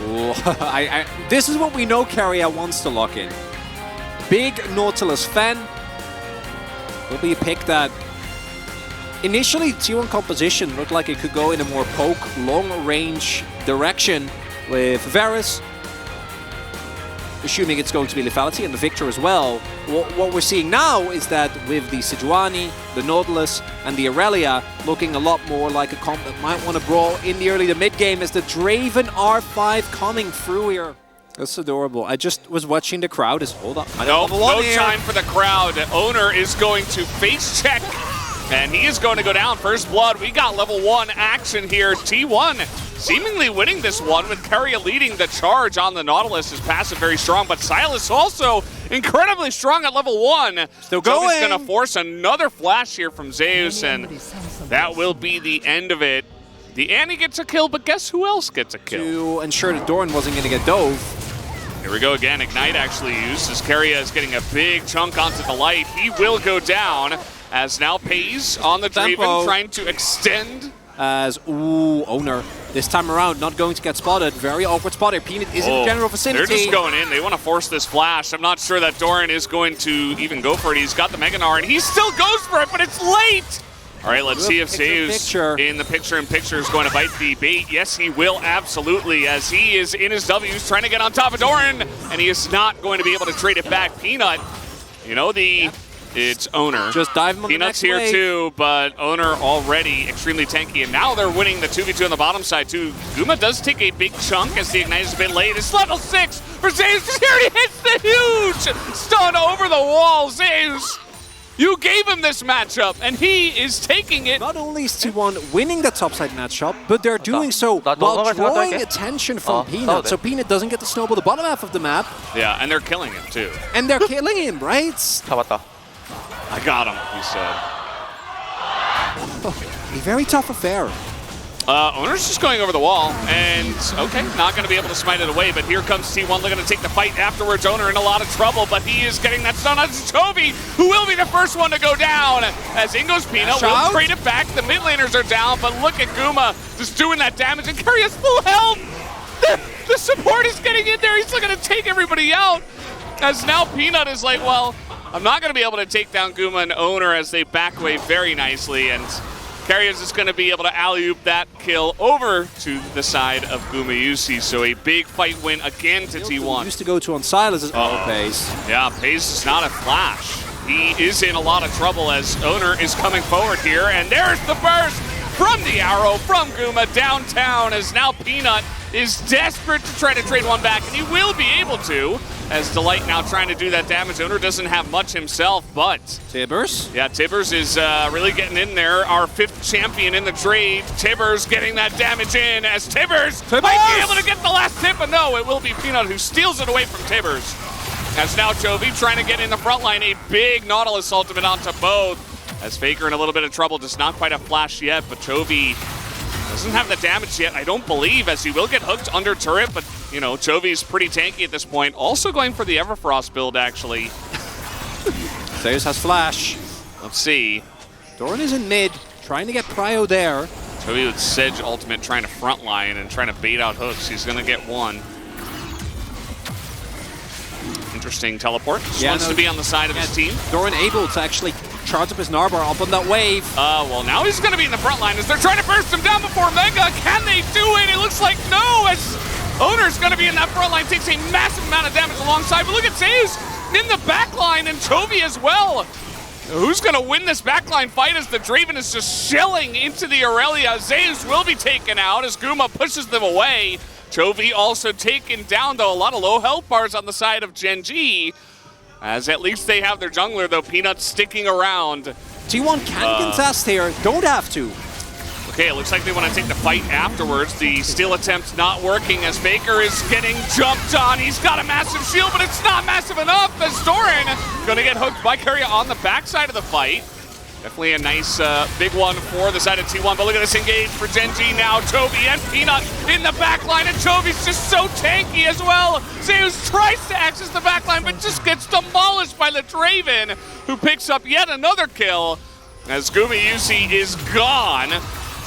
Ooh, this is what we know Carrier wants to lock in. Big Nautilus Fen will be a pick that initially T1 composition looked like it could go in a more poke, long-range direction with Varus, assuming it's going to be lethality, and the Victor as well. What we're seeing now is that with the Sejuani, the Nautilus, and the Aurelia looking a lot more like a comp that might want to brawl in the early to mid-game as the Draven R5 coming through here. That's adorable. I just was watching the crowd. Hold up. No time for the crowd. Owner is going to face check, and he is going to go down. First blood. We got level 1 action here. T1 seemingly winning this one with Keria leading the charge on the Nautilus. His passive very strong, but Silas also incredibly strong at level 1. Still going. He's going to force another flash here from Zeus, and that will be the end of it. The Annie gets a kill, but guess who else gets a kill? To ensure that Doran wasn't going to get dove. Here we go again. Ignite actually used as Keria is getting a big chunk onto the light. He will go down as now Pays on the Draven trying to extend. As, Owner this time around not going to get spotted. Very awkward spot here. Peanut is in the general vicinity. They're just going in. They want to force this flash. I'm not sure that Doran is going to even go for it. He's got the Meganar and he still goes for it, but it's late. All right, let's see if Zeus in the picture-in-picture is going to bite the bait. Yes, he will, absolutely, as he is in his W's trying to get on top of Doran, and he is not going to be able to trade it back. Peanut, you know it's Owner. Just dive him on Peanut's the next here too, but Owner already extremely tanky, and now they're winning the 2v2 on the bottom side too. Guma does take a big chunk as the Ignite is a bit late. It's level 6 for Zeus. Here he hits the huge stun over the wall. Zeus, you gave him this matchup, and he is taking it. Not only is T1 winning the topside matchup, but they're doing so while drawing attention from Peanut, so Peanut doesn't get to snowball the bottom half of the map. Yeah, and they're killing him too. And they're killing him, right? I got him, he said. A very tough affair. Owner's just going over the wall, and okay, not going to be able to smite it away, but here comes T1 looking to take the fight afterwards. Owner in a lot of trouble, but he is getting that stun on Chovy, who will be the first one to go down, as Ingo's Peanut will trade it back. The mid laners are down, but look at Guma just doing that damage, and Karia's full health! The support is getting in there, he's looking to take everybody out, as now Peanut is like, well, I'm not going to be able to take down Guma and Owner as they back away very nicely, and Carrier's just going to be able to alley-oop that kill over to the side of Gumayusi. So a big fight win again to T1. Used to go to on Silas. Pays. Yeah, Pays is not a flash. He is in a lot of trouble as Owner is coming forward here. And there's the burst from the arrow from Guma downtown as now Peanut is desperate to try to trade one back. And he will be able to, as Delight now trying to do that damage. Owner doesn't have much himself, but Tibbers? Yeah, Tibbers is really getting in there. Our 5th champion in the trade. Tibbers getting that damage in as Tibbers might be able to get the last tip, but no, it will be Peanut who steals it away from Tibbers. As now Chovy trying to get in the front line. A big Nautilus ultimate onto both. As Faker in a little bit of trouble, just not quite a flash yet, but Chovy doesn't have the damage yet, I don't believe, as he will get hooked under turret, but, you know, Chovy's pretty tanky at this point. Also going for the Everfrost build, actually. Zeus has flash. Let's see. Doran is in mid, trying to get Prio there. Chovy with Sedge ultimate trying to frontline and trying to bait out hooks. He's going to get one. Interesting teleport. Just wants to be on the side of his team. Doran able to actually charge up his Narbar up on that wave. Well, now he's going to be in the front line as they're trying to burst him down before Mega. Can they do it? It looks like no, as Owner's going to be in that front line, takes a massive amount of damage alongside. But look at Zeus in the back line and Chovy as well. Who's going to win this backline fight as the Draven is just shelling into the Aurelia? Zeus will be taken out as Guma pushes them away. Chovy also taken down, though. A lot of low health bars on the side of Gen.G. As at least they have their jungler, though. Peanut sticking around. T1 can contest here. Don't have to. Okay, it looks like they want to take the fight afterwards. The steal attempt not working as Baker is getting jumped on. He's got a massive shield, but it's not massive enough as Doran going to get hooked by Keria on the backside of the fight. Definitely a nice big one for the side of T1, but look at this engage for Gen.G now. Chovy and Peanut in the backline, and Chovy's just so tanky as well. Zeus tries to access the backline, but just gets demolished by the Draven, who picks up yet another kill as Gumayusi is gone.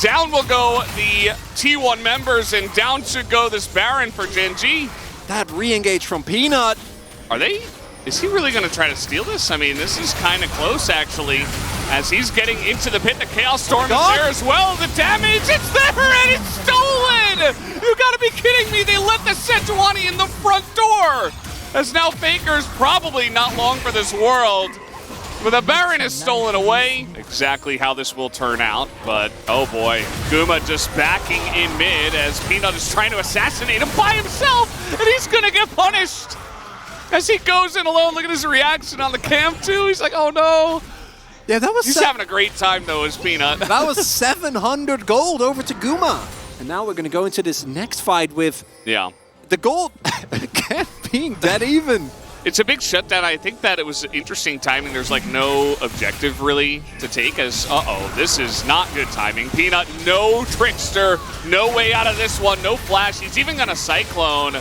down will go the T1 members, and down should go this Baron for Gen G. That re-engage from Peanut. Are they? Is he really going to try to steal this? I mean, this is kind of close, actually, as he's getting into the pit. The Chaos Storm is there as well. The damage, it's there, and it's stolen! You gotta be kidding me. They let the Sejuani in the front door. As now Faker's probably not long for this world. But the Baron is stolen away. Exactly how this will turn out, but oh boy. Guma just backing in mid as Peanut is trying to assassinate him by himself, and he's gonna get punished. As he goes in alone, look at his reaction on the cam too. He's like, oh no. Yeah, that was. He's having a great time though, as Peanut. That was 700 gold over to Guma. And now we're going to go into this next fight with the gold again being dead even. It's a big shutdown. I think that it was interesting timing. There's like no objective really to take as, this is not good timing. Peanut, no Trickster, no way out of this one, no flash. He's even going to Cyclone.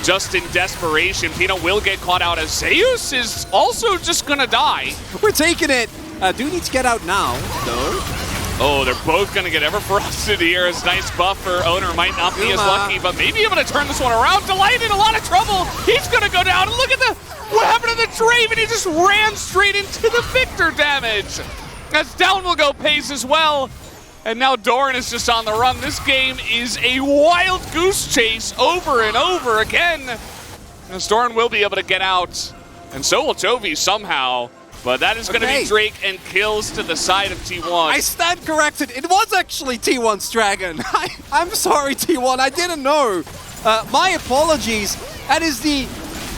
Just in desperation, Peanut will get caught out as Zeus is also just going to die. We're taking it. Do need to get out now, though. Oh, they're both going to get ever frosted here. As nice buff for Owner might not be as lucky, but maybe able to turn this one around. Delight in a lot of trouble. He's going to go down. And look at what happened to the Draven. He just ran straight into the Victor damage. As down will go Pace as well. And now Doran is just on the run. This game is a wild goose chase over and over again. As Doran will be able to get out, and so will Chovy somehow. But that is going to be Drake and kills to the side of T1. I stand corrected. It was actually T1's Dragon. I'm sorry, T1. I didn't know. My apologies. That is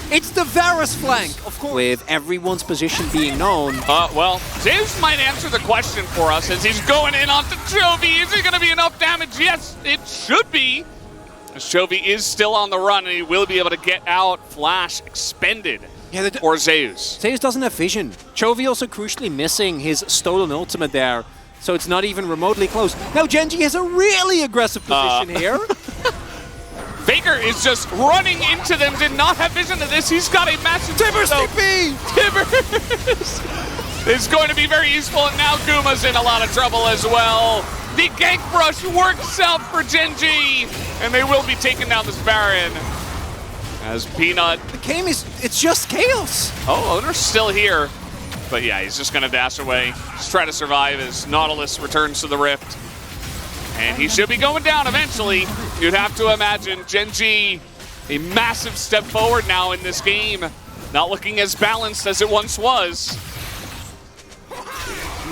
it's the Varus flank, of course. With everyone's position being known. Well, Zeus might answer the question for us as he's going in onto Chovy. Is it going to be enough damage? Yes, it should be. As Chovy is still on the run and he will be able to get out. Flash expended. Yeah, or Zeus. Zeus doesn't have vision. Chovy also crucially missing his stolen ultimate there, so it's not even remotely close. Now Genji has a really aggressive position here. Faker is just running into them, did not have vision of this. He's got a massive Tibbers TP! Tibbers is going to be very useful, and now Guma's in a lot of trouble as well. The gank brush works out for Genji, and they will be taking down this Baron. As Peanut. The game it's just chaos. Oh, Owner's still here. But yeah, he's just going to dash away. Just try to survive as Nautilus returns to the Rift. And he should be going down eventually. You'd have to imagine Genji, a massive step forward now in this game. Not looking as balanced as it once was.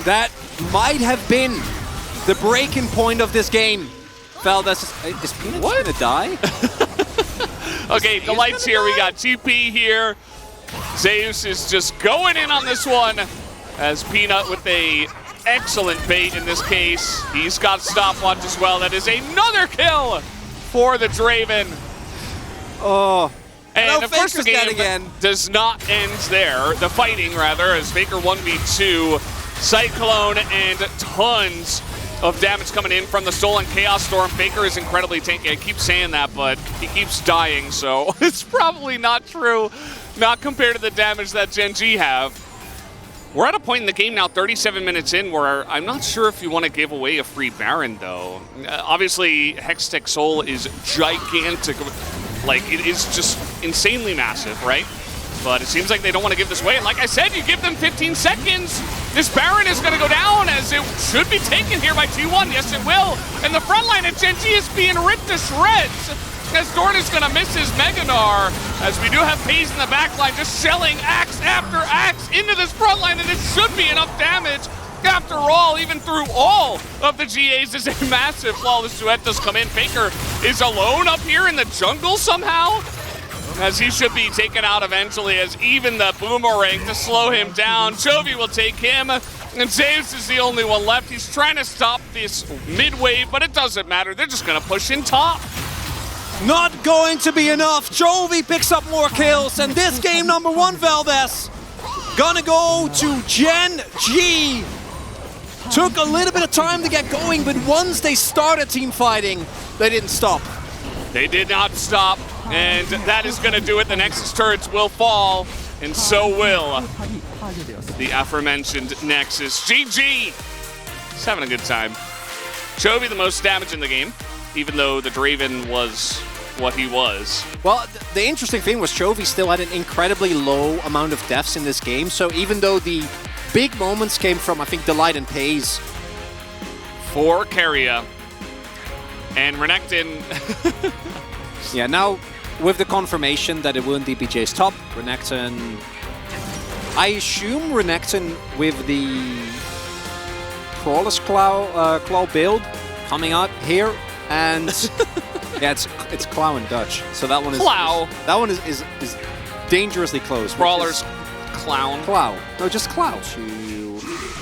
That might have been the breaking point of this game. Valdez, is Peanut going to die? Okay, the lights here. We got GP here. Zeus is just going in on this one as Peanut with a excellent bait in this case. He's got stopwatch as well. That is another kill for the Draven. Oh. And of course the game does not end there. The fighting, rather, as Faker 1v2. Cyclone and tons of damage coming in from the stolen Chaos Storm. Faker is incredibly tanky. I keep saying that, but he keeps dying, so it's probably not true. Not compared to the damage that Gen G have. We're at a point in the game now, 37 minutes in, where I'm not sure if you want to give away a free Baron, though. Obviously, Hextech Soul is gigantic. Like, it is just insanely massive, right? But it seems like they don't want to give this away. And like I said, you give them 15 seconds. This Baron is going to go down as it should be taken here by T1. Yes, it will. And the front line of Gen G is being ripped to shreds. As Dorn is going to miss his Meganar. As we do have Paze in the back line just shelling axe after axe into this front line. And it should be enough damage. After all, even through all of the GAs is a massive flawless duet does come in. Faker is alone up here in the jungle somehow. As he should be taken out eventually, as even the Boomerang to slow him down. Chovy will take him, and Zeus is the only one left. He's trying to stop this mid-wave, but it doesn't matter. They're just going to push in top. Not going to be enough. Chovy picks up more kills, and this game number one, Valdez, gonna go to Gen G. Took a little bit of time to get going, but once they started team fighting, they didn't stop. They did not stop. And that is going to do it. The Nexus turrets will fall, and so will the aforementioned Nexus. GG! Just having a good time. Chovy the most damage in the game, even though the Draven was what he was. Well, the interesting thing was Chovy still had an incredibly low amount of deaths in this game, so even though the big moments came from, I think, Delight and Pays. For Keria. And Renekton. Yeah, now with the confirmation that it wouldn't be BJ's top, Renekton... I assume Renekton with the Crawler's Claw build coming out here, and yeah, it's Claw in Dutch, so that one is is dangerously close. Crawler's Clown. Claw. No, just Claw to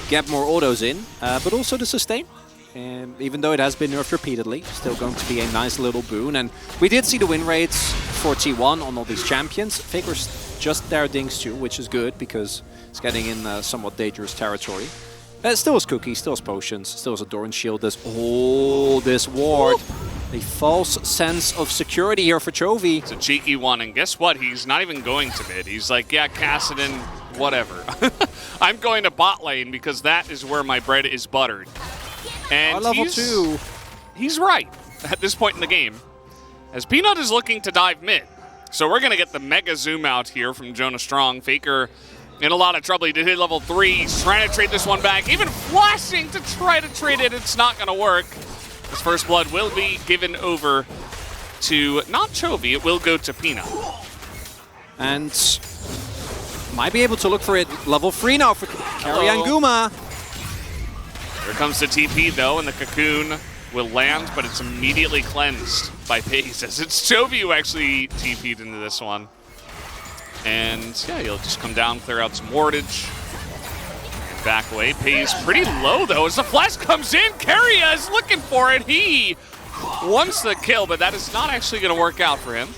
get more autos in, but also to sustain. And even though it has been nerfed repeatedly, still going to be a nice little boon. And we did see the win rates for T1 on all these champions. Faker's just there dings too, which is good because it's getting in somewhat dangerous territory. Still has cookies, still has potions, still has a Doran shield. There's all this ward. A false sense of security here for Chovy. It's a cheeky one, and guess what? He's not even going to mid. He's like, yeah, Kassadin, whatever. I'm going to bot lane because that is where my bread is buttered. And level 2. He's right at this point in the game, as Peanut is looking to dive mid. So we're going to get the mega zoom out here from Jonah Strong. Faker in a lot of trouble. He did hit level 3. He's trying to trade this one back, even flashing to try to trade it. It's not going to work. His first blood will be given over to not Chovy. It will go to Peanut. And might be able to look for it level 3 now for Keria and Guma. Here comes the TP, though, and the Cocoon will land, but it's immediately cleansed by Pays, as it's Chovy who actually TP'd into this one. And, yeah, he'll just come down, clear out some wardage. Back away. Pays pretty low, though, as the flash comes in. Keria is looking for it. He wants the kill, but that is not actually going to work out for him.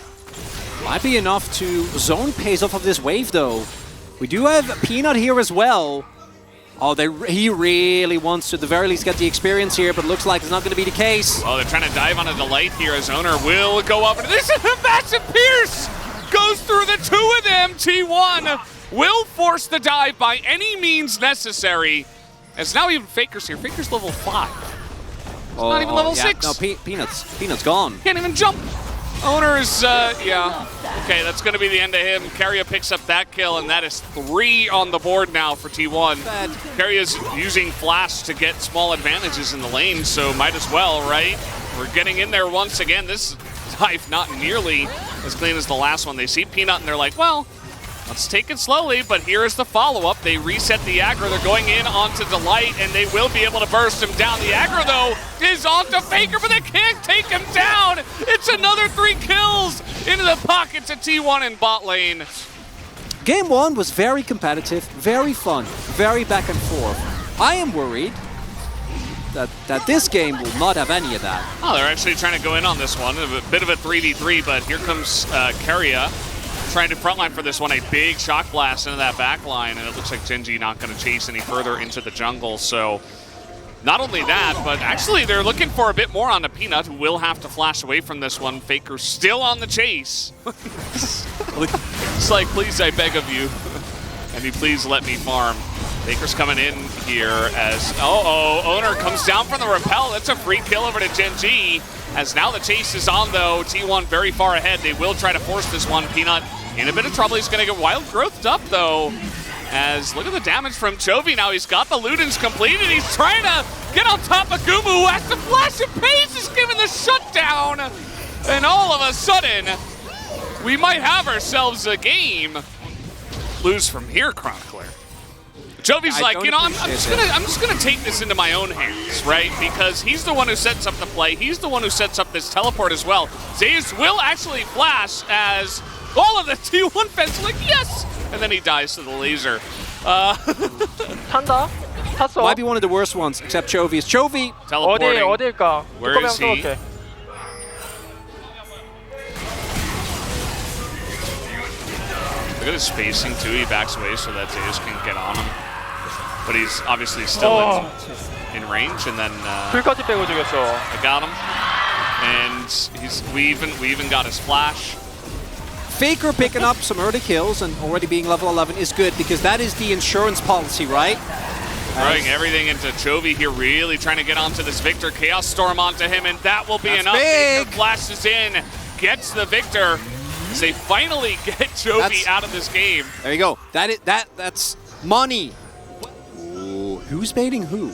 Might be enough to zone Pays off of this wave, though. We do have Peanut here as well. Oh, he really wants to, at the very least, get the experience here, but looks like it's not going to be the case. Oh, they're trying to dive on a Delight here as Owner will go up. And this is a massive pierce! Goes through the two of them. T1 will force the dive by any means necessary. As now even Faker's here. Faker's level 5. It's not even level 6. No, Peanut's gone. Can't even jump. Owner is, yeah. Okay, that's going to be the end of him. Keria picks up that kill, and that is 3 on the board now for T1. Keria's using Flash to get small advantages in the lane, so might as well, right? We're getting in there once again. This dive not nearly as clean as the last one. They see Peanut, and they're like, well, let's take it slowly, but here is the follow-up. They reset the aggro. They're going in onto Delight, and they will be able to burst him down. The aggro, though, is onto Faker, but they can't take him down. It's another 3 kills into the pockets of T1 in bot lane. Game 1 was very competitive, very fun, very back and forth. I am worried that this game will not have any of that. Oh, they're actually trying to go in on this one. A bit of a 3v3, but here comes Keria. Trying to frontline for this one, a big shock blast into that back line, and it looks like Genji not going to chase any further into the jungle. So not only that, but actually they're looking for a bit more on the Peanut, who will have to flash away from this one. Faker still on the chase. It's like, please, I beg of you, and you please let me farm. Faker's coming in here as, Owner comes down from the rappel. That's a free kill over to Genji. As now the chase is on, though. T1 very far ahead. They will try to force this one. Peanut in a bit of trouble. He's going to get wild growthed up, though. As look at the damage from Chovy now. He's got the Ludens completed. He's trying to get on top of Gumu, who has to flash, and Pays is given the shutdown. And all of a sudden, we might have ourselves a game. Lose from here, Chronicler. Jovi's like, you know, I'm just gonna take this into my own hands, right? Because he's the one who sets up the play. He's the one who sets up this teleport as well. Zeus will actually flash as all of the T1 fans are like, yes! And then he dies to the laser. 탄다. 탔어. Might be one of the worst ones, except Chovy's. Chovy teleporting. 어딜까? Where is he? Look at his spacing too. He backs away so that Zeus can get on him. But he's obviously still in range, and then 풀까지 빼고 죽였어. I got him, and we even got his flash. Faker picking up some early kills and already being level 11 is good because that is the insurance policy, right? Throwing everything into Chovy here, really trying to get onto this Victor. Chaos Storm onto him, and that will be enough. Big. Baker flashes in, gets the Victor. As they finally get Chovy out of this game. There you go. That's money. Ooh, who's baiting who?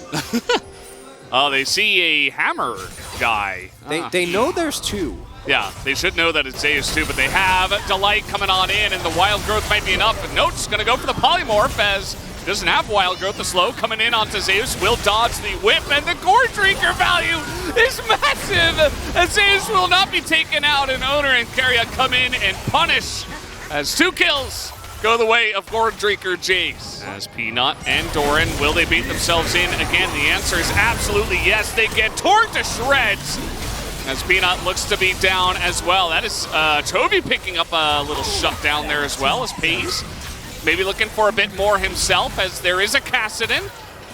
Oh, they see a hammer guy. They know there's two. Yeah, they should know that it's Zeus too, but they have Delight coming on in, and the Wild Growth might be enough. But Note's going to go for the Polymorph as he doesn't have Wild Growth. The slow coming in onto Zeus will dodge the whip, and the Gore Drinker value is massive as Zeus will not be taken out, and Owner and Carrier come in and punish as 2 kills go the way of Gore Drinker Jace. As Peanut and Doran, will they beat themselves in again? The answer is absolutely yes. They get torn to shreds as Peanut looks to be down as well. That is Chovy picking up a little shutdown there as well as Pays maybe looking for a bit more himself as there is a Kassadin.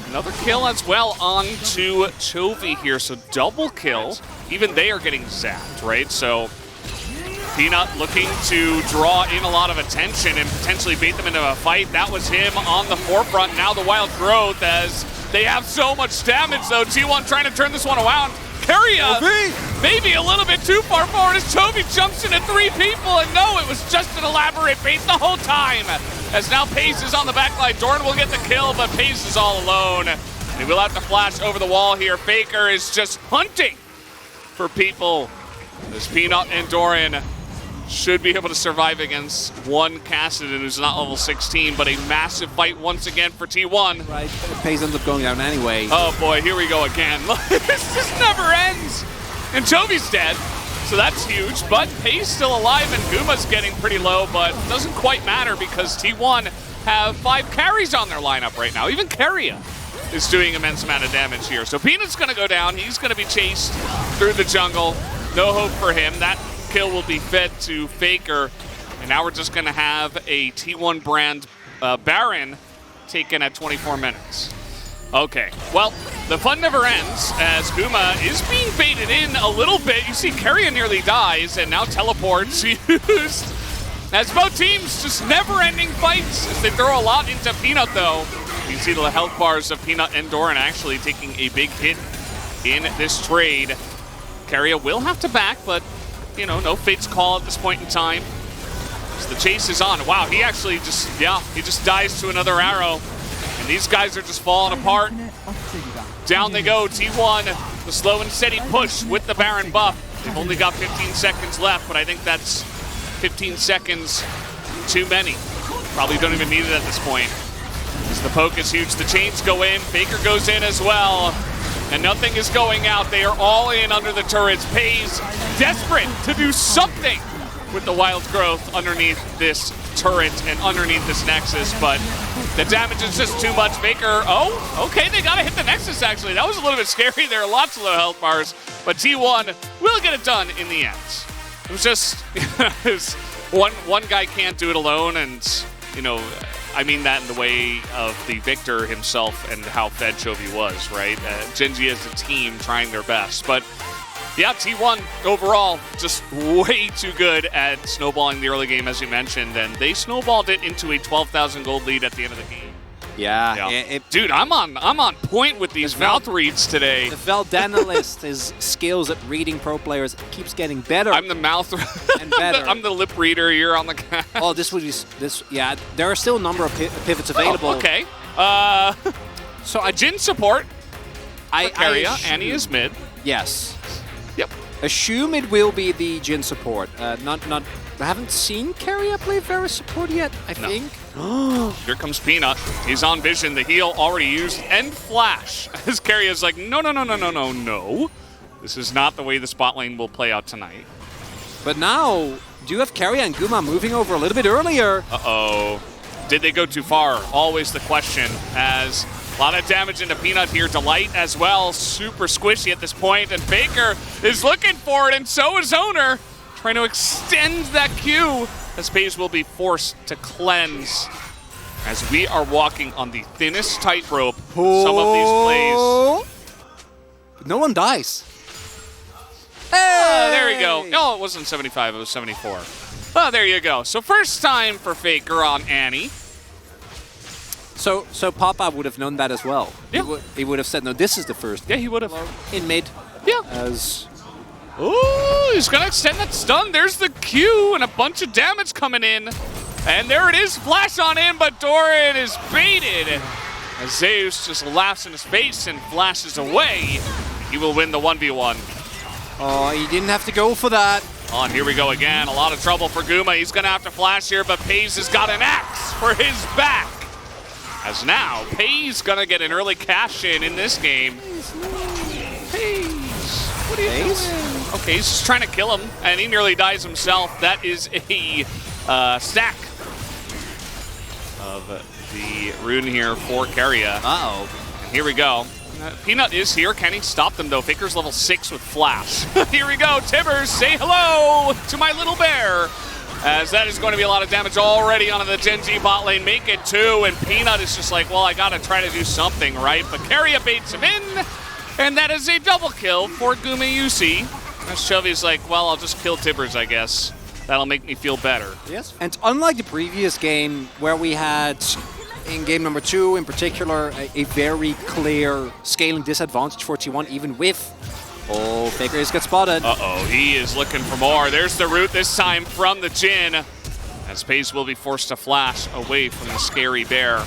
Another kill as well on to Chovy here, so double kill. Even they are getting zapped, right? So Peanut looking to draw in a lot of attention and potentially bait them into a fight. That was him on the forefront. Now the Wild Growth as they have so much damage though. T1 trying to turn this one around. Carrier maybe a little bit too far forward as Chovy jumps into 3 people, and no, it was just an elaborate bait the whole time. As now Pace is on the backline. Doran will get the kill, but Pace is all alone. He will have to flash over the wall here. Faker is just hunting for people. As Peanut and Doran should be able to survive against one Kassadin who's not level 16, but a massive fight once again for T1. Right, Pace ends up going down anyway. Oh boy, here we go again. This just never ends. And Chovy's dead, so that's huge, but Pace still alive and Guma's getting pretty low, but doesn't quite matter because T1 have 5 carries on their lineup right now. Even Carrier is doing immense amount of damage here. So Peanut's gonna go down, he's gonna be chased through the jungle. No hope for him. That kill will be fed to Faker, and now we're just gonna have a T1 brand Baron taken at 24 minutes. Okay, well, the fun never ends as Guma is being baited in a little bit. You see Carrion nearly dies, and now teleports used. As both teams just never-ending fights as they throw a lot into Peanut, though. You see the health bars of Peanut and Doran actually taking a big hit in this trade. Carrion will have to back, but you know, no fate's call at this point in time. As the chase is on. Wow, he actually just, he just dies to another arrow. And these guys are just falling apart. Down they go, T1, the slow and steady push with the Baron buff. They've only got 15 seconds left, but I think that's 15 seconds too many. Probably don't even need it at this point. As the poke is huge, the chains go in, Faker goes in as well. And nothing is going out. They are all in under the turrets. Pays desperate to do something with the Wild Growth underneath this turret and underneath this Nexus, but the damage is just too much. Faker, okay, they gotta hit the Nexus actually. That was a little bit scary. There are lots of low health bars, but T1 will get it done in the end. It was just, one guy can't do it alone, and you know, I mean that in the way of the Victor himself and how fed Chovy was, right? Gen.G as a team trying their best. But yeah, T1 overall just way too good at snowballing the early game, as you mentioned, and they snowballed it into a 12,000 gold lead at the end of the game. Yeah. Dude, I'm on point with these mouth reads today. The Veldanalist, his skills at reading pro players keeps getting better. I'm the mouth and better. I'm the lip reader here on the cast. Oh, this would be yeah. There are still a number of pivots available. Oh, okay. So a Jin support. Annie is mid. Yes. Yep. Assume it will be the Jin support. I haven't seen Carrier play Varus support yet, I think. Here comes Peanut. He's on vision. The heal already used. And flash. As Carrier's like, no. This is not the way the spot lane will play out tonight. But now, do you have Carrier and Guma moving over a little bit earlier? Uh-oh. Did they go too far? Always the question. As a lot of damage into Peanut here. Delight as well. Super squishy at this point. And Faker is looking for it, and so is Owner. Trying to extend that queue as Paige will be forced to cleanse as we are walking on the thinnest tightrope some of these plays. No one dies. Hey! There you go. No, it wasn't 75, it was 74. Oh, there you go. So first time for Faker on Annie. So Papa would have known that as well. Yeah. He would have said, no, this is the first. Yeah, he would have. In mid. Yeah. As Ooh, he's going to extend that stun. There's the Q and a bunch of damage coming in. And there it is, flash on in, but Doran is baited. As Zeus just laughs in his face and flashes away. He will win the 1v1. oh, he didn't have to go for that. Oh, and here we go again. A lot of trouble for Guma. He's going to have to flash here, but Pays has got an axe for his back. As now, Pays going to get an early cash in this game. Pays, what are you doing? Okay, he's just trying to kill him, and he nearly dies himself. That is a stack of the rune here for Keria. Uh-oh. Here we go. Peanut is here. Can he stop them, though? Faker's level 6 with Flash. Here we go. Tibbers, say hello to my little bear. As that is going to be a lot of damage already onto the Gen G bot lane. Make it 2, and Peanut is just like, well, I got to try to do something, right? But Keria baits him in, and that is a double kill for Guma UC. As Chovy's like, well, I'll just kill Tibbers, I guess. That'll make me feel better. Yes. And unlike the previous game, where we had, in game number 2 in particular, a very clear scaling disadvantage for T1, even with... Oh, Faker is got spotted. Uh-oh, he is looking for more. There's the root this time from the Jhin. As Pays will be forced to flash away from the scary bear.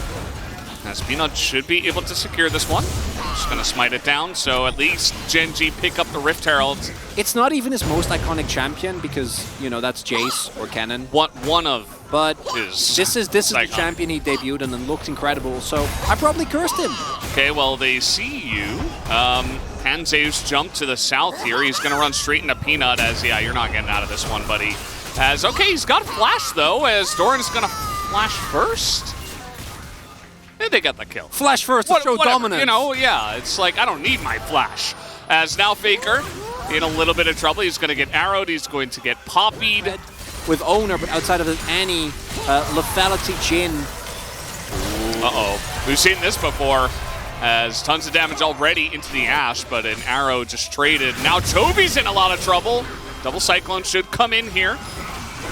As Peanut should be able to secure this one. Just going to smite it down, so at least Gen G pick up the Rift Herald. It's not even his most iconic champion because, you know, that's Jace or Cannon. One of But his this is the iconic. champion he debuted and looked incredible, so I probably cursed him. Okay, well, they see you. Can Zeus jump to the south here? He's going to run straight into Peanut as, yeah, you're not getting out of this one, buddy. As, okay, he's got a flash, though, as Doran's going to flash first. And they got the kill. Flash first to show Whatever, dominance. you know, yeah, it's like, I don't need my flash. As now Faker in a little bit of trouble. He's going to get arrowed. He's going to get poppied. With Owner, but outside of it, any lethality Jhin. Uh-oh. We've seen this before. As tons of damage already into the Ashe, but an arrow just traded. Now Chovy's in a lot of trouble. Double Cyclone should come in here.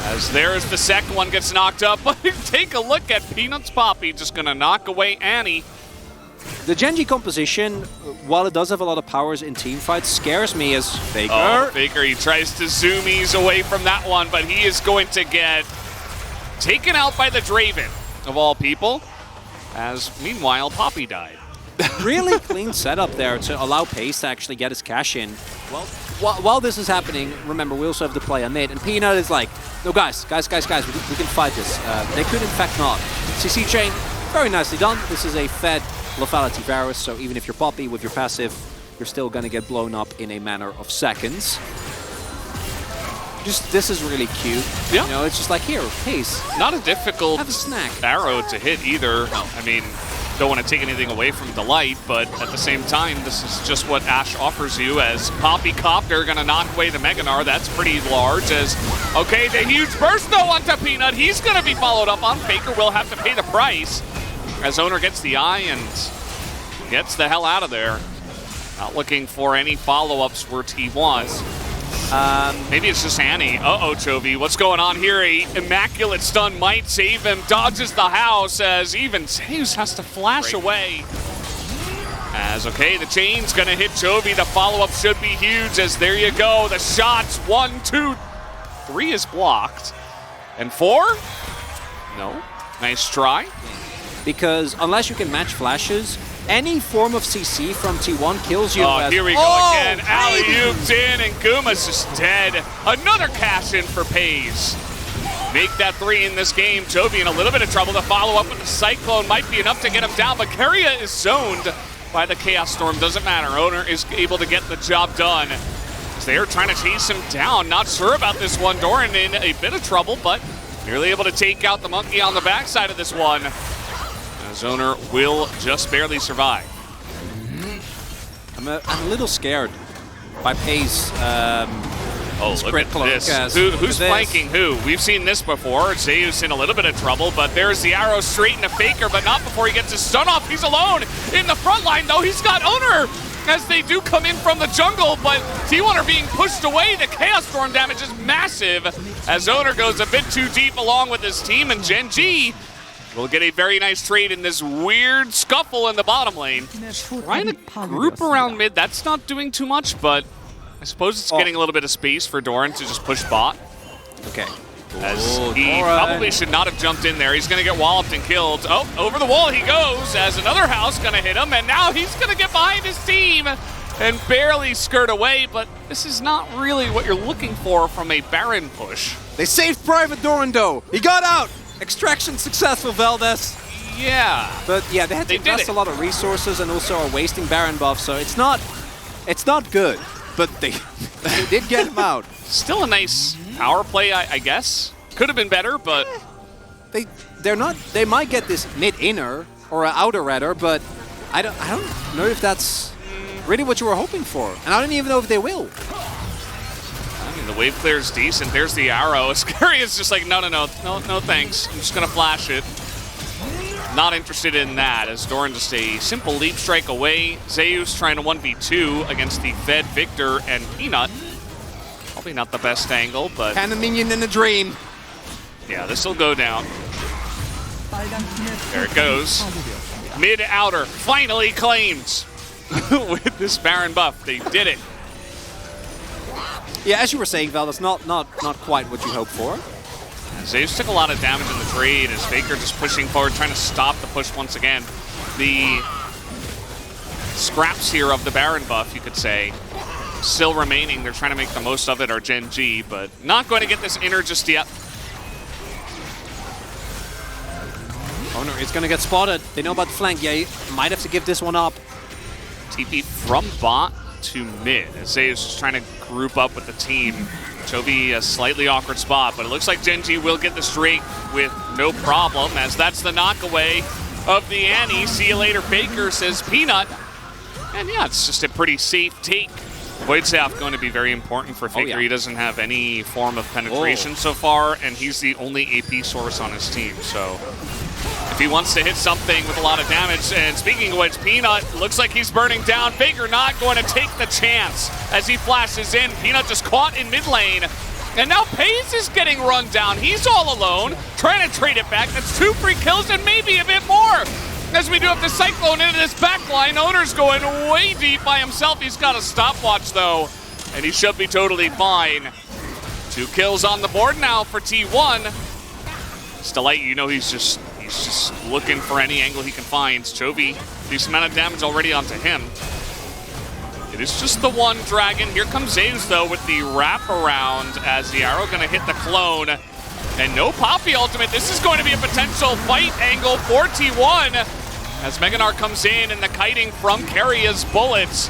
As there's the second one gets knocked up. But take a look at Peanut's Poppy, just going to knock away Annie. The Gen G composition, while it does have a lot of powers in teamfights, scares me as Faker. Oh, Faker, he tries to zoomies away from that one, but he is going to get taken out by the Draven, of all people. As, meanwhile, Poppy died. Really clean setup there to allow Pace to actually get his cash in. Well, while this is happening, remember, we also have the play on mid, and Peanut is like, no, guys, we can fight this. They could, in fact, not. CC chain, very nicely done. This is a fed lethality Varus, so even if you're Poppy with your passive, you're still going to get blown up in a matter of seconds. This is really cute. Yeah. You know, it's just like, here, Pace. Not a difficult Have a snack. arrow to hit either. I mean, don't want to take anything away from Delight, but at the same time, this is just what Ashe offers you. As Poppy Copter going to knock away the Meganar. That's pretty large. As, okay, the huge burst though onto Peanut. He's going to be followed up on. Faker will have to pay the price. As Owner gets the eye and gets the hell out of there. Not looking for any follow-ups where T1. Maybe it's just Annie. Uh-oh, Chovy. What's going on here? A immaculate stun might save him. Dodges the house as even Zeus has to flash away. As, okay, the chain's going to hit Chovy. The follow-up should be huge as there you go. The shots. 1, 2, 3 is blocked. And 4? No. Nice try. Because unless you can match flashes, any form of CC from T1 kills you. Oh, here we go again. Alley-ooped in, and Guma's just dead. Another cash in for Pays. Make that 3 in this game. Chovy in a little bit of trouble. The follow-up with the Cyclone might be enough to get him down, but Keria is zoned by the Chaos Storm. Doesn't matter. Owner is able to get the job done. As they are trying to chase him down. Not sure about this one. Doran in a bit of trouble, but nearly able to take out the monkey on the backside of this one. As Owner will just barely survive. I'm a little scared by Pace. Oh, look at this. Who's flanking who? We've seen this before. Zeus in a little bit of trouble, but there's the arrow straight into Faker, but not before he gets his stun off. He's alone in the front line, though. He's got Owner as they do come in from the jungle, but T1 are being pushed away. The Chaos Storm damage is massive as Owner goes a bit too deep along with his team, and Gen G We'll get a very nice trade in this weird scuffle in the bottom lane. Trying to group around mid, that's not doing too much, but I suppose it's getting a little bit of space for Doran to just push bot. Okay. As he probably should not have jumped in there. He's going to get walloped and killed. Oh, over the wall he goes as another house going to hit him, and now he's going to get behind his team and barely skirt away, but this is not really what you're looking for from a Baron push. They saved Private Doran though. He got out. Extraction successful, Valdez. Yeah. But yeah, they had to invest a lot of resources and also are wasting Baron buff, so it's not good. But they did get him out. Still a nice power play, I guess. Could have been better, but they're not. They might get this mid inner or an outer rather, but I don't know if that's really what you were hoping for, and I don't even know if they will. I mean, the wave clear's decent. There's the arrow. Scary is just like no thanks. I'm just gonna flash it. Not interested in that, as Doran just a simple leap strike away. Zeus trying to 1v2 against the fed Victor and Peanut. Probably not the best angle, but Cannon minion in a dream. Yeah, this will go down. There it goes. Mid-outer, finally claimed with this Baron buff. They did it. Yeah, as you were saying, Val, that's not quite what you hoped for. Zeus took a lot of damage in the trade as Faker just pushing forward, trying to stop the push once again. The scraps here of the Baron buff, you could say, still remaining. They're trying to make the most of it, are Gen G, but not going to get this inner just yet. Oh no, it's going to get spotted. They know about the flank. Yeah, he might have to give this one up. TP from bot to mid. As Zeus is trying to group up with the team. Chovy, a slightly awkward spot, but it looks like Gen G will get the straight with no problem, as that's the knockaway of the Annie. See you later, Faker, says Peanut. And yeah, it's just a pretty safe take. Void Staff going to be very important for Faker. Yeah. He doesn't have any form of penetration so far, and he's the only AP source on his team, so if he wants to hit something with a lot of damage, and speaking of which, Peanut looks like he's burning down. Faker not going to take the chance as he flashes in. Peanut just caught in mid lane, and now Pace is getting run down. He's all alone, trying to trade it back. That's 2 free kills and maybe a bit more. As we do have the Cyclone into this backline, Owner's going way deep by himself. He's got a stopwatch though, and he should be totally fine. 2 kills on the board now for T1. Stellite, you know he's just looking for any angle he can find. Chovy, decent amount of damage already onto him. It is just the one dragon. Here comes Zeus though with the wraparound as the arrow gonna hit the clone. And no Poppy ultimate. This is going to be a potential fight angle for T1 as Meganar comes in, and the kiting from Carria's bullets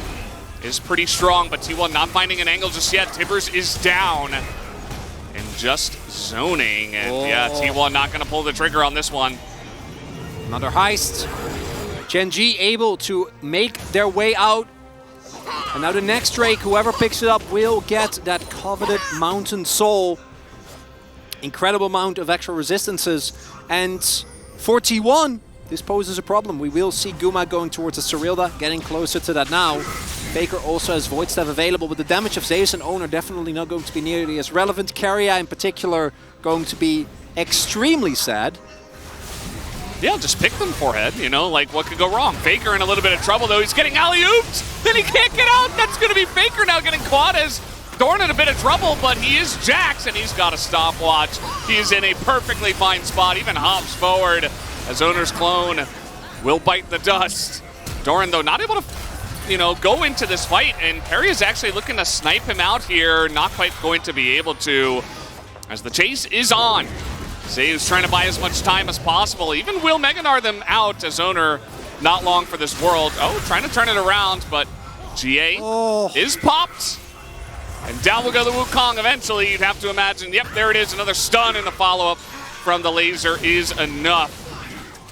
is pretty strong, but T1 not finding an angle just yet. Tibbers is down and just zoning, and yeah, T1 not going to pull the trigger on this one. Another heist. Gen G able to make their way out. And now the next Drake, whoever picks it up, will get that coveted Mountain Soul. Incredible amount of extra resistances, and for T1 this poses a problem. We will see Guma going towards the Cyrilda, getting closer to that now. Faker also has Void Staff available, but the damage of Zeus and Owner definitely not going to be nearly as relevant. Carrier in particular going to be extremely sad. Yeah, just pick them, forehead, you know, like what could go wrong? Faker in a little bit of trouble though. He's getting alley-ooped, then he can't get out. That's going to be Faker now getting caught as Doran in a bit of trouble, but he is Jax, and he's got a stopwatch. He is in a perfectly fine spot, even hops forward as Owner's clone will bite the dust. Doran, though, not able to, you know, go into this fight, and Perry is actually looking to snipe him out here. Not quite going to be able to, as the chase is on. Zeus trying to buy as much time as possible. Even will Meganar them out as Owner not long for this world. Oh, trying to turn it around, but GA is popped. And down will go the Wukong eventually. You'd have to imagine, yep, there it is. Another stun, and the follow-up from the laser is enough.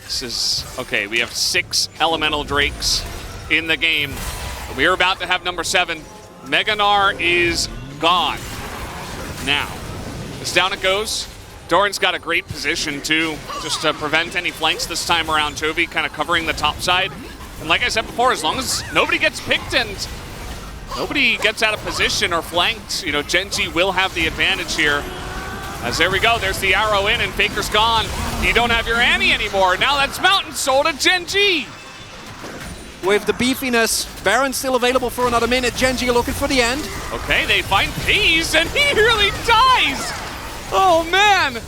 This is, okay, we have 6 elemental Drakes in the game. We are about to have number 7. Meganar is gone. Now, this down it goes. Doran's got a great position too, just to prevent any flanks this time around. Chovy kind of covering the top side. And like I said before, as long as nobody gets picked and nobody gets out of position or flanked, you know, Gen G will have the advantage here. As there we go, there's the arrow in and Faker's gone. You don't have your Annie anymore. Now that's Mountain Soul to Gen G. With the beefiness, Baron's still available for another minute. Gen G are looking for the end. Okay, they find Peas and he really dies. Oh man,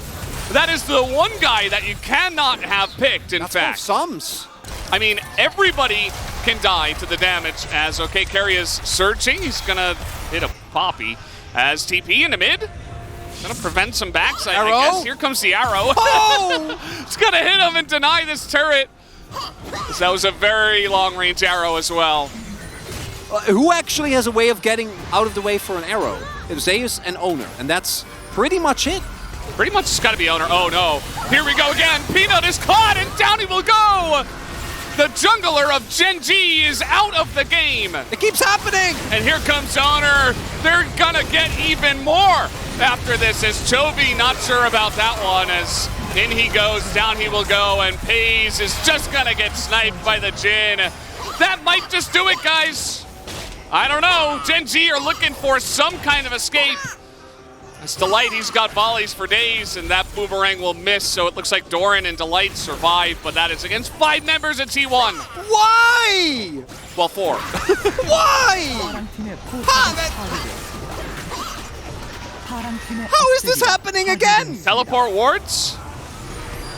that is the one guy that you cannot have picked, in fact. Sums. I mean, everybody can die to the damage as, okay, Carry is surging. He's gonna hit a Poppy as TP in the mid. Gonna prevent some backside, I guess. Here comes the arrow. Oh! It's gonna hit him and deny this turret. So that was a very long-range arrow as well. Who actually has a way of getting out of the way for an arrow? It's Zeus and Owner, and that's pretty much it. Pretty much it's gotta be Owner. Oh no. Here we go again. Peanut is caught and down he will go. The jungler of Gen G is out of the game. It keeps happening. And here comes Owner. They're gonna get even more after this as Chovy not sure about that one as in he goes, down he will go, and Pays is just gonna get sniped by the Jin. That might just do it, guys. I don't know. Gen G are looking for some kind of escape. It's Delight, he's got volleys for days, and that boomerang will miss, so it looks like Doran and Delight survive, but that is against 5 members at T1. Why? Well, 4. Why? How is this happening again? Teleport wards?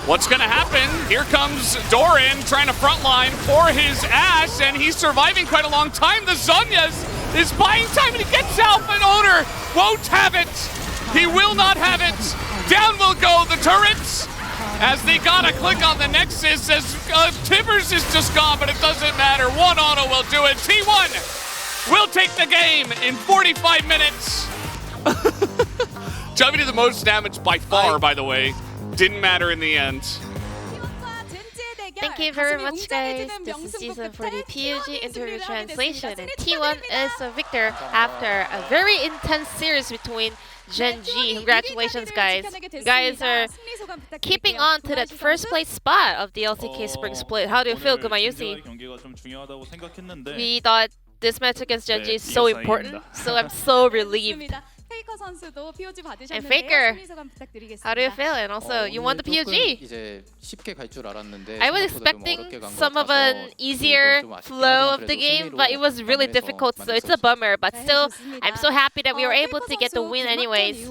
What's gonna happen? Here comes Doran trying to frontline for his Ashe, and he's surviving quite a long time. The Zhonya's is buying time, and he gets out, but Owner won't have it. He will not have it. Down will go the turrets as they gotta click on the Nexus as Tibbers is just gone, but it doesn't matter. One auto will do it. T1 will take the game in 45 minutes. Chovy did the most damage by far, by the way. Didn't matter in the end. Thank you very much, guys. This is season for the PUG interview translation, and T1 is a victor after a very intense series between Gen G. Congratulations, guys. You guys are keeping on to that first place spot of the LCK Spring Split. How do you feel, Gumayusi? We thought this match against Gen G is so important, so I'm so relieved. And Faker, how do you feel? And also, you won the PUG. I was expecting some of an easier flow of the game, but it was really difficult, so it's a bummer. But still, I'm so happy that we were able to get the win anyways.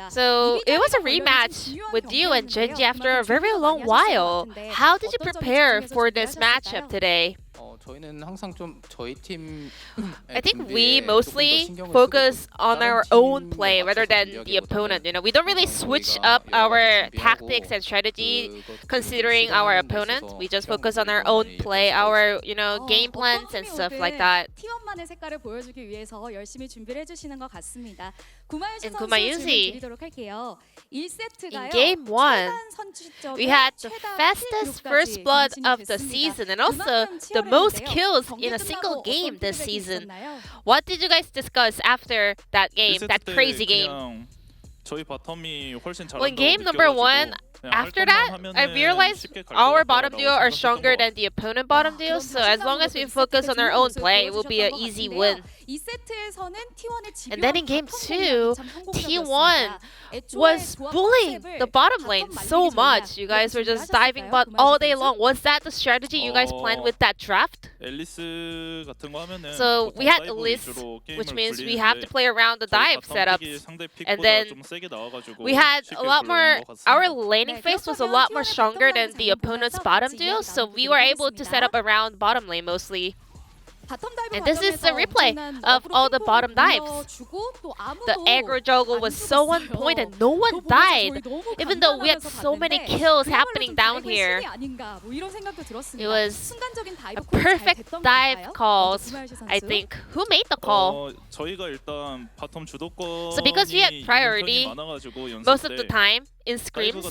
So it was a rematch with you and Gen G after a very long while. How did you prepare for this matchup today? I think we mostly focus on our own play rather than the opponent. You know, we don't really switch up our tactics and strategy considering our opponent. We just focus on our own play, our game plans and stuff like that. And Gumayusi, in game 1, we had the fastest first blood of the season and also the most kills in a single game this season. What did you guys discuss after that game, that crazy game? Well, in game number 1, after that, I realized our bottom duo are stronger than the opponent bottom duo, so as long as we focus on our own play, it will be an easy win. And then in game 2, T1 was bullying the bottom lane so much. You guys were just diving bot all day long. Was that the strategy you guys planned with that draft? So we had Elise, which means we have to play around the dive setups. And then we had a lot more, our laning phase was a lot more stronger than the opponent's bottom duo, so we were able to set up around bottom lane mostly. And this is the replay of all the bottom dives. The aggro juggle was so on point and no one died, even though we had so many kills happening down here. It was a perfect dive calls, I think. Who made the call? So because we had priority most of the time in scrims,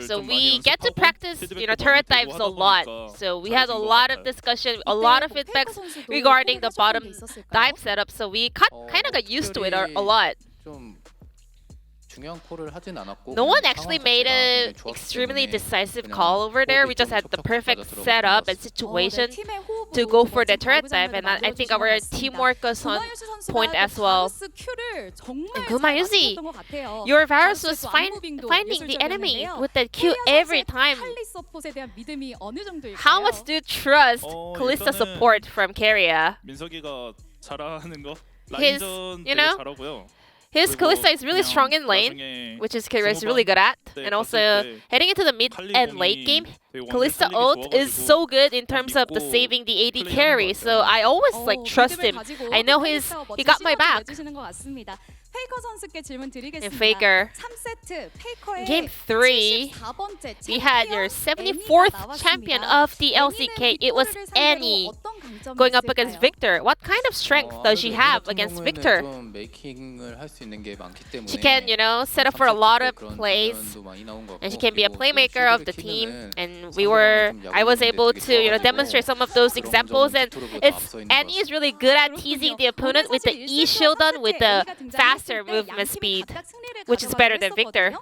so we get to practice turret dives a lot. So we had a lot of discussion, a lot of feedbacks regarding the bottom dive setup, so we kind of got used to it a lot. No one actually made an extremely decisive call over there. We just had the perfect setup and situation to go for the turret dive, and I think our teamwork was on point as well. And Gumayusi, your Varus was finding the enemy with that Q every time. How much do you trust Kalista support from Keria? 민석이가 잘하는 거 His, 라인전 you 되게 know, 잘하고요. his Kalista is really strong in lane, which is Keria is really good at. And also, heading into the mid and late game, Kalista ult is so good in terms of the saving the AD carry. So I always like trust him. I know he got my back. And Faker. In Game 3, we had your 74th champion of the LCK. It was Annie going up against Victor. What kind of strength does she have against Victor? She can, you know, set up for a lot of plays, and she can be a playmaker of the team. And I was able to, you know, demonstrate some of those examples. And Annie is really good at teasing the opponent with the E shieldon with the faster movement speed, which is better than Victor.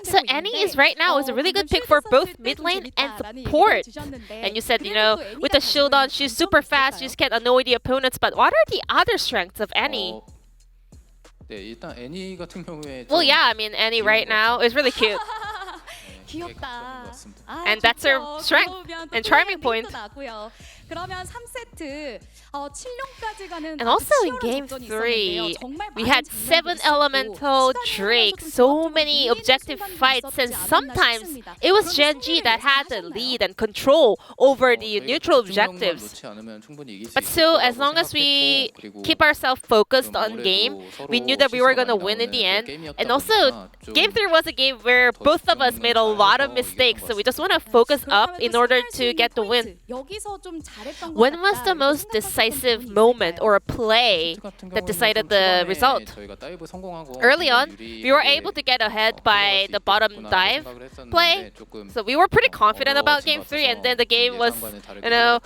So Annie is right now is a really good pick for both mid lane and support. And you said, you know, with the shield on, she's super fast, she can annoy the opponents. But what are the other strengths of Annie? Well, yeah, I mean, Annie right now is really cute. And that's her strength and charming point. And also in Game 3, we had 7 elemental Drake, so many objective fights, and sometimes it was Gen G that had the lead and control over the neutral objectives. But still, as long as we keep ourselves focused on game, we knew that we were going to win in the end. And also, Game 3 was a game where both of us made a lot of mistakes, so we just want to focus up in order to get the win. When was the most decisive moment or a play that decided the result? Early on, we were able to get ahead by the bottom dive play, so we were pretty confident about Game 3, and then the game was, you know,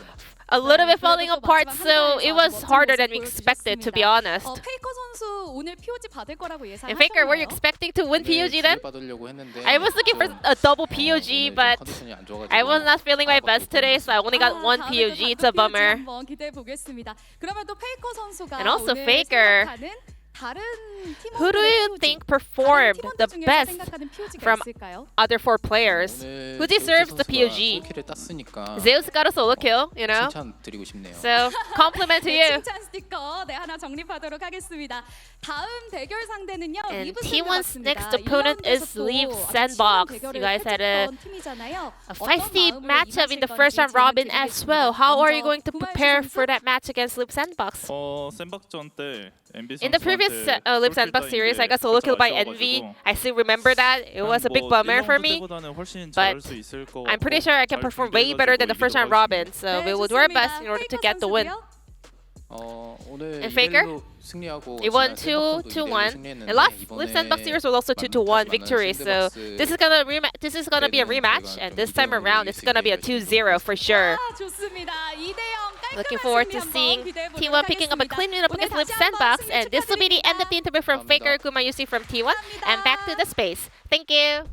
a little bit falling apart, so it was harder than we expected, to be honest. And Faker, were you expecting to win POG then? I was looking for a double POG, but I was not feeling my best today, so I only got one POG. It's a bummer. And also Faker, who do you think performed the best from other 4 players? Who deserves the POG? Zeus got a solo kill, you know? So, compliment to you. And T1's next opponent is Leaf Sandbox. You guys had a feisty matchup in the first round robin as well. How are you going to prepare for that match against Leaf Sandbox? In the previous Leaf Sandbox series, I got solo killed by Envy. I still remember that. It was a big bummer for me. But I'm pretty sure I can perform way better than the first round robin. So we will do our best in order to get the win. And Faker, he won 2-1. And last Leaf Sandbox series was also 2-1 victory. So this is gonna be a rematch, and this time around it's gonna be a 2-0 for sure. Looking forward to seeing T1 picking up a clean win up against Leaf Sandbox, and this will be the end of the interview from Faker Gumayusi from T1. And back to the space. Thank you.